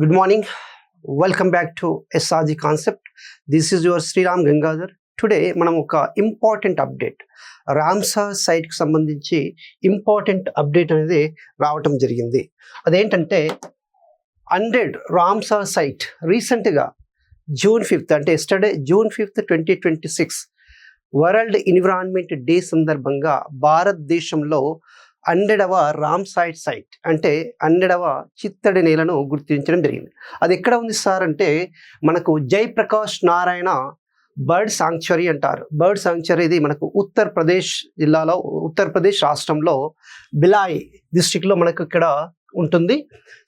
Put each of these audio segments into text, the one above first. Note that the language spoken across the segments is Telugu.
Good morning. Welcome back to SRG Concept. This is your Sriram Gangadhar. Today మనం ఒక ఇంపార్టెంట్ అప్డేట్ రామ్సార్ సైట్కి సంబంధించి ఇంపార్టెంట్ అప్డేట్ అనేది రావటం జరిగింది. అదేంటంటే 100 రామ్సార్ సైట్ రీసెంట్గా June 5th అంటే yesterday June 5th 2026 world environment day సందర్భంగా భారతదేశంలో 100వ రామ్సార్ సైట్ అంటే 100వ చిత్తడి నేలను గుర్తించడం జరిగింది. అది ఎక్కడ ఉంది సార్ అంటే మనకు జయప్రకాష్ నారాయణ బర్డ్ సాంక్చురీ అంటారు. బర్డ్ సాంక్చురీ ఇది మనకు ఉత్తరప్రదేశ్ జిల్లాలో ఉత్తరప్రదేశ్ రాష్ట్రంలో బిలాయ్ డిస్ట్రిక్ట్లో మనకు ఇక్కడ ఉంటుంది.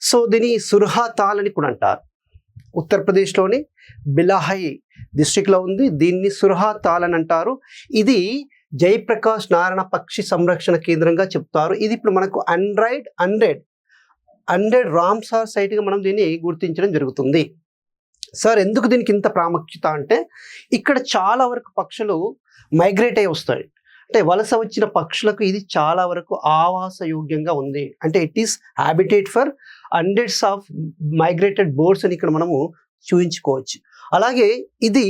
సో దీని సుర్హాతాల్ అని కూడా అంటారు. ఉత్తరప్రదేశ్లోని బిలాహి డిస్ట్రిక్ట్లో ఉంది. దీన్ని సుర్హాతాల్ అని అంటారు. ఇది జయప్రకాష్ నారాయణ పక్షి సంరక్షణ కేంద్రంగా చెప్తారు. ఇది ఇప్పుడు మనకు 100 రామ్సార్ సైట్గా మనం దీన్ని గుర్తించడం జరుగుతుంది. సార్ ఎందుకు దీనికి ఇంత ప్రాముఖ్యత అంటే ఇక్కడ చాలా వరకు పక్షులు మైగ్రేట్ అయ్యి వస్తాయి. అంటే వలస వచ్చిన పక్షులకు ఇది చాలా వరకు ఆవాస యోగ్యంగా ఉంది. అంటే it is habitat for hundreds of migrated birds అని ఇక్కడ మనము చూపించుకోవచ్చు. అలాగే ఇది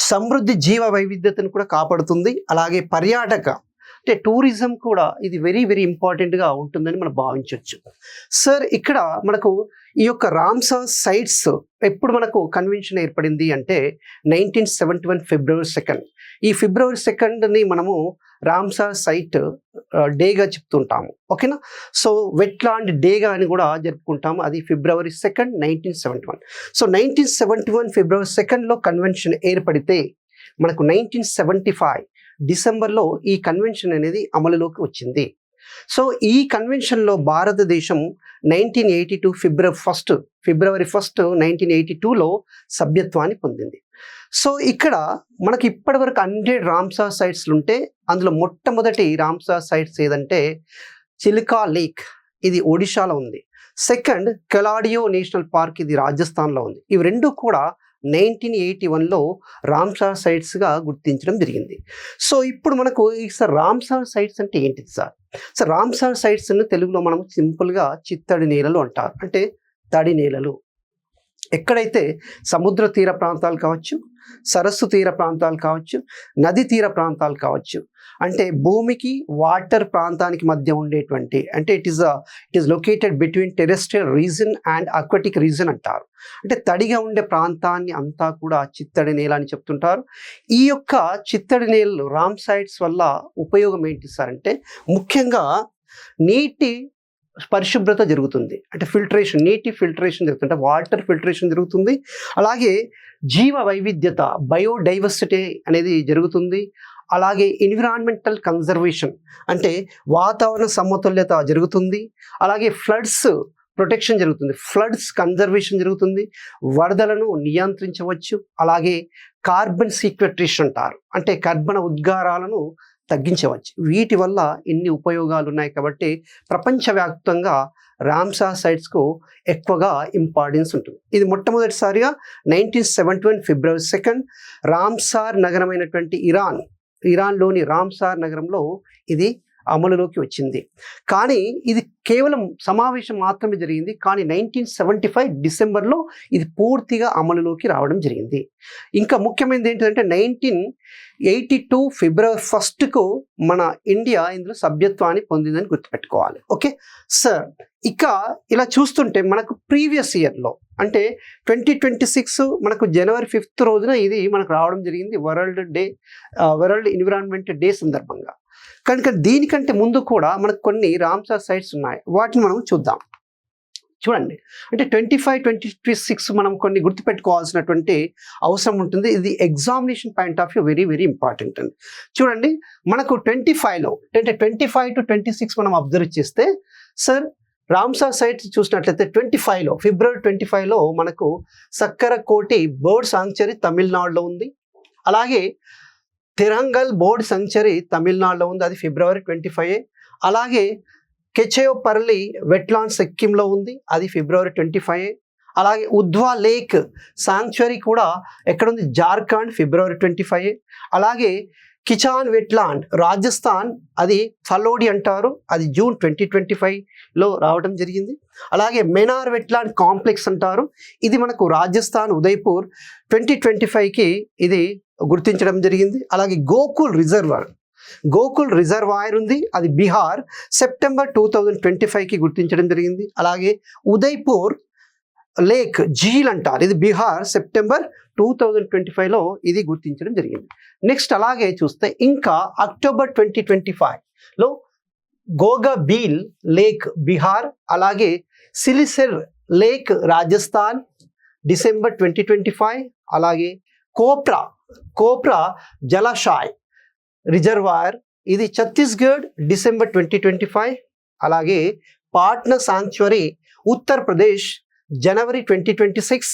సమృద్ధి జీవ వైవిధ్యతను కూడా కాపాడుతుంది. అలాగే పర్యాటక అంటే టూరిజం కూడా ఇది వెరీ వెరీ ఇంపార్టెంట్గా ఉంటుందని మనం భావించవచ్చు. సార్ ఇక్కడ మనకు ఈ యొక్క రామ్సార్ సైట్స్ ఎప్పుడు మనకు కన్వెన్షన్ ఏర్పడింది అంటే 1971 February 2nd. ఈ February 2ndని మనము రామ్సార్ సైట్ డేగా చెప్తుంటాము. ఓకేనా. సో వెట్లాండ్ డేగా అని కూడా జరుపుకుంటాము. అది February 2nd 1971. సో 1971 February 2ndలో కన్వెన్షన్ ఏర్పడితే మనకు 1975 డిసెంబర్లో ఈ కన్వెన్షన్ అనేది అమలులోకి వచ్చింది. సో ఈ కన్వెన్షన్లో భారతదేశం 1982 ఫిబ్రవరి 1 1982లో సభ్యత్వాన్ని పొందింది. సో ఇక్కడ మనకి ఇప్పటి వరకు 100 రామ్సార్ సైట్స్లు ఉంటే అందులో మొట్టమొదటి రామ్సార్ సైట్స్ ఏదంటే చిలికా లేక్, ఇది ఒడిశాలో ఉంది. సెకండ్ కెలాడియో నేషనల్ పార్క్, ఇది రాజస్థాన్లో ఉంది. ఇవి రెండు కూడా 1981లో రామ్సార్ సైట్స్గా గుర్తించడం జరిగింది. సో ఇప్పుడు మనకు సార్ రామ్సార్ సైట్స్ అంటే ఏంటిది సార్? సార్ రామ్సార్ సైట్స్ అని తెలుగులో మనం సింపుల్గా చిత్తడి నేలలు అంటారు. అంటే తడి నేలలు ఎక్కడైతే సముద్ర తీర ప్రాంతాలు కావచ్చు, సరస్సు తీర ప్రాంతాలు కావచ్చు, నది తీర ప్రాంతాలు కావచ్చు, అంటే భూమికి వాటర్ ప్రాంతానికి మధ్య ఉండేటువంటి అంటే it is located between terrestrial reason and aquatic reason అంటారు. అంటే తడిగా ఉండే ప్రాంతాన్ని అంతా కూడా చిత్తడి నేల అని చెప్తుంటారు. ఈ యొక్క చిత్తడి నేలలు రామ్సైట్స్ వల్ల ఉపయోగం ఏంటి సార్ అంటే ముఖ్యంగా నీటి పరిశుభ్రత జరుగుతుంది. అంటే నీటి ఫిల్టరేషన్ జరుగుతుంది, అంటే వాటర్ ఫిల్టరేషన్ జరుగుతుంది. అలాగే జీవ వైవిధ్యత బయోడైవర్సిటీ అనేది జరుగుతుంది. అలాగే ఎన్విరాన్మెంటల్ కన్జర్వేషన్ అంటే వాతావరణ సమతుల్యత జరుగుతుంది. అలాగే ఫ్లడ్స్ ప్రొటెక్షన్ జరుగుతుంది, ఫ్లడ్స్ కన్జర్వేషన్ జరుగుతుంది, వరదలను నియంత్రించవచ్చు. అలాగే కార్బన్ సీక్వెస్ట్రేషన్ అంటారు, అంటే కర్బన ఉద్గారాలను తగ్గించవచ్చు. వీటి వల్ల ఎన్ని ఉపయోగాలు ఉన్నాయి కాబట్టి ప్రపంచవ్యాప్తంగా రామ్సార్ సైట్స్కు ఎక్కువగా ఇంపార్టెన్స్ ఉంటుంది. ఇది మొట్టమొదటిసారిగా 1971 February 2nd రామ్సార్ నగరమైనటువంటి ఇరాన్లోని రామ్సార్ నగరంలో ఇది అమలులోకి వచ్చింది. కానీ ఇది కేవలం సమావేశం మాత్రమే జరిగింది. కానీ 1975 డిసెంబర్లో ఇది పూర్తిగా అమలులోకి రావడం జరిగింది. ఇంకా ముఖ్యమైనది ఏంటంటే 1982 February 1కు మన ఇండియా ఇందులో సభ్యత్వాన్ని పొందిందని గుర్తుపెట్టుకోవాలి. ఓకే సార్, ఇక ఇలా చూస్తుంటే మనకు ప్రీవియస్ ఇయర్లో అంటే 2026 మనకు January 5th రోజున ఇది మనకు రావడం జరిగింది వరల్డ్ ఎన్విరాన్మెంట్ డే సందర్భంగా. కనుక దీనికంటే ముందు కూడా మనకు కొన్ని రామ్సార్ సైట్స్ ఉన్నాయి, వాటిని మనం చూద్దాం. చూడండి, అంటే 25-26 మనం కొన్ని గుర్తుపెట్టుకోవాల్సినటువంటి అవసరం ఉంటుంది. ఇది examination point of view very very important అండి. చూడండి, మనకు 25లో అంటే 25 to 26 మనం అబ్జర్వ్ చేస్తే సార్ రామ్సార్ సైట్స్ చూసినట్లయితే February 25లో మనకు సక్కరకోటి బర్డ్ సాంక్చురీ తమిళనాడులో ఉంది. అలాగే తిరంగల్ బర్డ్ సాంక్చురీ తమిళనాడులో ఉంది, అది February 25. అలాగే కెచేయోపర్లి వెట్లాండ్ సిక్కింలో ఉంది, అది February 25. అలాగే ఉద్వా లేక్ సాంక్చురీ కూడా ఎక్కడ ఉంది, జార్ఖండ్, February 25. అలాగే కిచాన్ వెట్లాండ్ రాజస్థాన్, అది ఫలోడి అంటారు, అది జూన్ 2025లో రావడం జరిగింది. అలాగే మెనార్ వెట్లాండ్ కాంప్లెక్స్ అంటారు, ఇది మనకు రాజస్థాన్ ఉదయ్పూర్ 2025కి ఇది గుర్తించడం జరిగింది. అలాగే గోకుల్ రిజర్వాయర్ ఉంది, అది బీహార్ సెప్టెంబర్ 2025కి గుర్తించడం జరిగింది. అలాగే ఉదయ్పూర్ లేక్ ఝీల్ అంటారు, ఇది బీహార్ సెప్టెంబర్ 2025లో ఇది గుర్తించడం జరిగింది. నెక్స్ట్ అలాగే చూస్తే ఇంకా అక్టోబర్ 2025లో గోగాబీల్ లేక్ బీహార్, అలాగే సిలిసెర్ లేక్ రాజస్థాన్ డిసెంబర్ 2025, అలాగే కోప్రా జలాశయ్ రిజర్వాయర్, ఇది ఛత్తీస్గఢ్ డిసెంబర్ 2025, అలాగే పాట్నా సాంక్చురీ ఉత్తరప్రదేశ్ జనవరి 2026,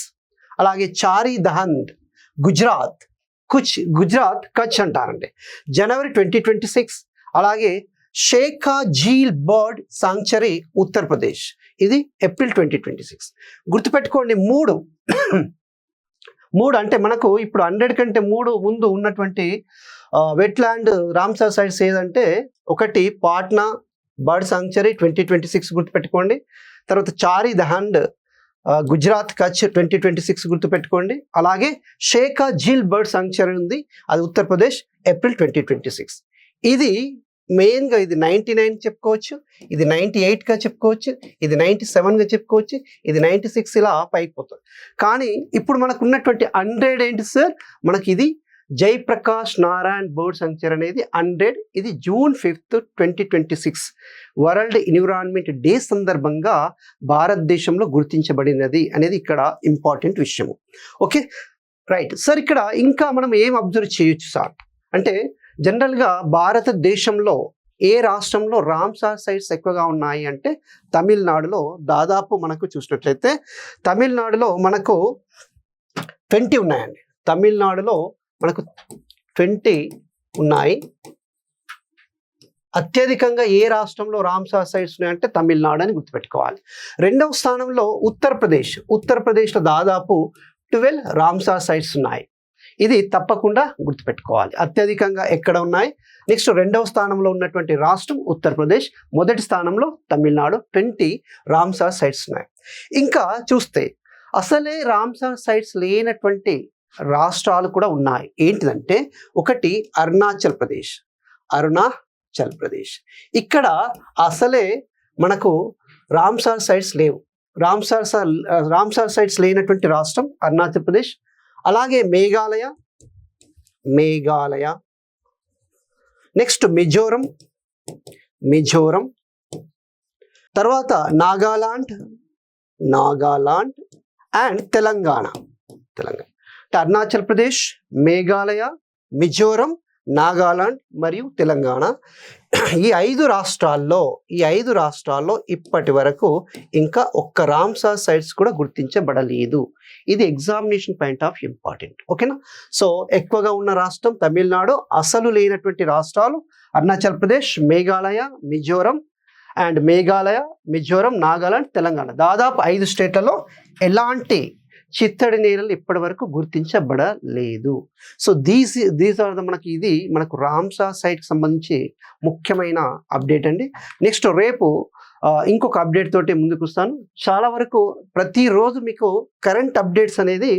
అలాగే చారీ దహంద్ గుజరాత్ కచ్ అంటారండి జనవరి 2026, అలాగే షేఖా ఝీల్ బర్డ్ సాంక్చురీ ఉత్తరప్రదేశ్, ఇది ఏప్రిల్ 2026. గుర్తుపెట్టుకోండి, మూడు అంటే మనకు ఇప్పుడు 100 కంటే ముందు ఉన్నటువంటి వెట్లాండ్ రామ్సార్ సైట్స్ ఏదంటే, ఒకటి పాట్నా బర్డ్ సాంక్చురీ 2026 గుర్తుపెట్టుకోండి, తర్వాత చారీ దహండ్ గుజరాత్ కచ్ 2026 గుర్తుపెట్టుకోండి, అలాగే షేఖా ఝీల్ బర్డ్ సాంక్చురీ ఉంది, అది ఉత్తరప్రదేశ్ ఏప్రిల్ 2026. ఇది మెయిన్గా ఇది 99 చెప్పుకోవచ్చు, ఇది 98గా చెప్పుకోవచ్చు, ఇది 97గా చెప్పుకోవచ్చు, ఇది 96 ఇలా పైకి పోతుంది. కానీ ఇప్పుడు మనకు ఉన్నటువంటి 100 ఏంటి సార్, మనకి ఇది జయప్రకాష్ నారాయణ్ బర్డ్ సాంక్చురీ అనేది 100, ఇది జూన్ 5, 2026 వరల్డ్ ఎన్విరాన్మెంట్ డే సందర్భంగా భారతదేశంలో గుర్తించబడినది అనేది ఇక్కడ ఇంపార్టెంట్ విషయము. ఓకే రైట్ సార్, ఇక్కడ ఇంకా మనం ఏం అబ్జర్వ్ చేయొచ్చు సార్ అంటే, జనరల్గా భారతదేశంలో ఏ రాష్ట్రంలో రామ్సార్ సైట్స్ ఎక్కువగా ఉన్నాయి అంటే తమిళనాడులో దాదాపు మనకు చూసినట్లయితే తమిళనాడులో మనకు 20 ఉన్నాయండి. తమిళనాడులో మనకు 20 ఉన్నాయి. అత్యధికంగా ఏ రాష్ట్రంలో రామ్సార్ సైట్స్ ఉన్నాయంటే తమిళనాడు అని గుర్తుపెట్టుకోవాలి. రెండవ స్థానంలో ఉత్తరప్రదేశ్లో దాదాపు 12 రామ్సార్ సైట్స్ ఉన్నాయి. ఇది తప్పకుండా గుర్తుపెట్టుకోవాలి. అత్యధికంగా ఎక్కడ ఉన్నాయి, నెక్స్ట్ రెండవ స్థానంలో ఉన్నటువంటి రాష్ట్రం ఉత్తరప్రదేశ్, మొదటి స్థానంలో తమిళనాడు, 20 రామ్సార్ సైట్స్ ఉన్నాయి. ఇంకా చూస్తే అసలే రామ్సార్ సైట్స్ లేనటువంటి రాష్ట్రాలు కూడా ఉన్నాయి. ఏంటిదంటే, ఒకటి అరుణాచల్ ప్రదేశ్, ఇక్కడ అసలే మనకు రామ్సార్ సైట్స్ లేవు. రామ్సార్ సైట్స్ లేనటువంటి రాష్ట్రం అరుణాచల్ ప్రదేశ్. అలాగే మేఘాలయ, నెక్స్ట్ మిజోరం, తర్వాత నాగాలాండ్ అండ్ తెలంగాణ. అరుణాచల్ ప్రదేశ్, మేఘాలయ, మిజోరం, నాగాలాండ్ మరియు తెలంగాణ. ఈ 5 రాష్ట్రాల్లో ఇప్పటి వరకు ఇంకా ఒక్క రామ్సార్ సైట్స్ కూడా గుర్తించబడలేదు. ఇది ఎగ్జామినేషన్ పాయింట్ ఆఫ్ ఇంపార్టెంట్. ఓకేనా? సో ఎక్కువగా ఉన్న రాష్ట్రం తమిళనాడు, అసలు లేనటువంటి రాష్ట్రాలు అరుణాచల్ ప్రదేశ్, మేఘాలయ, మిజోరం, నాగాలాండ్, తెలంగాణ. దాదాపు 5 స్టేట్లలో ఎలాంటి చిత్తడి నేలలు ఇప్పటి వరకు గుర్తించబడలేదు. సో దీస్ ఆర్ ద మనకు రామ్సార్ సైట్కి సంబంధించి ముఖ్యమైన అప్డేట్ అండి. నెక్స్ట్ రేపు ఇంకొక అప్డేట్ తోటి ముందుకు వస్తాను. చాలా వరకు ప్రతిరోజు మీకు కరెంట్ అప్డేట్స్ అనేది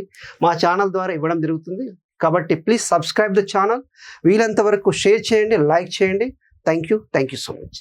మా ఛానల్ ద్వారా ఇవ్వడం జరుగుతుంది. కాబట్టి ప్లీజ్ సబ్స్క్రైబ్ ద ఛానల్. వీలంత వరకు షేర్ చేయండి, లైక్ చేయండి. Thank you so much.